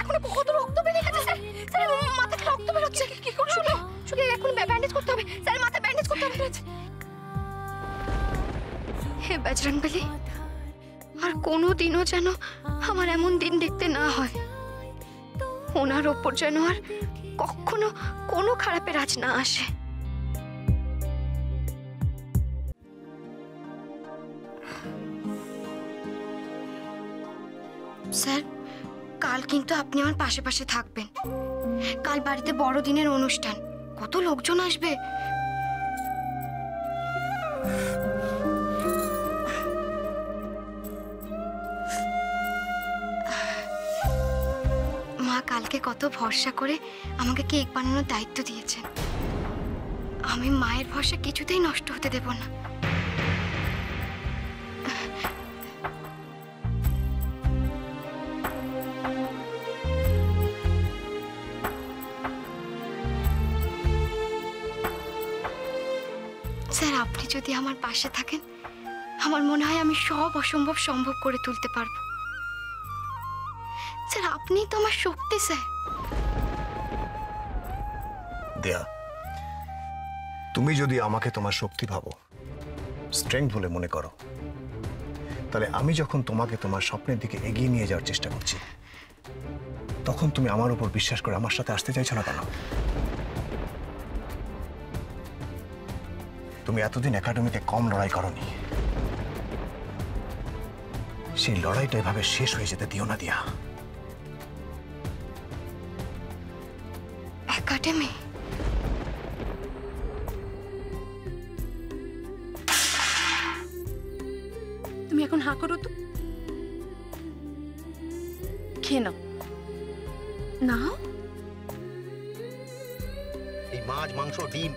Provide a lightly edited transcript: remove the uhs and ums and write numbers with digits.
এখনো কত রক্ত বেরিয়ে গেছে স্যার। স্যার মাথায় রক্ত বেরোচ্ছে, কি করে শুকে এখন ব্যান্ডেজ করতে হবে স্যার, মাথায় ব্যান্ডেজ করতে হবে। হে বজরংবলী, আর কোনোদিনও যেন আমার এমন দিন দেখতে না হয়। ওনার ওপর যেন আর কখনো কোনো খারাপের আজ না আসে। স্যার, কাল কিন্তু আপনি আমার পাশে পাশে থাকবেন। কাল বাড়িতে বড়দিনের অনুষ্ঠান, কত লোকজন আসবে। মা কালকে কত ভরসা করে আমাকে কেক বানানোর দায়িত্ব দিয়েছেন। আমি মায়ের ভরসা কিছুতেই নষ্ট হতে দেব না। স্যার, আপনি যদি আমার পাশে থাকেন, আমার মনে হয় আমি সব অসম্ভব সম্ভব করে তুলতে পারবো। স্যার, আপনি তো আমার শক্তি স্যার। দেয়া, তুমি যদি আমাকে তোমার শক্তি ভাবো, স্ট্রেংথ বলে মনে করো, তাহলে আমি যখন তোমাকে তোমার স্বপ্নের দিকে এগিয়ে নিয়ে যাওয়ার চেষ্টা করছি, তখন তুমি আমার উপর বিশ্বাস করে আমার সাথে আসতে চাইছো না কেন? তুমি এতদিন একাডেমিতে কম লড়াই করনি, সেই লড়াইটা এভাবে শেষ হয়ে যেতে দিও না দিয়া। একাডেমি? তুমি এখন হাঁ করো তো, খেয়ে নাও। নাও এই মাছ, মাংস, ডিম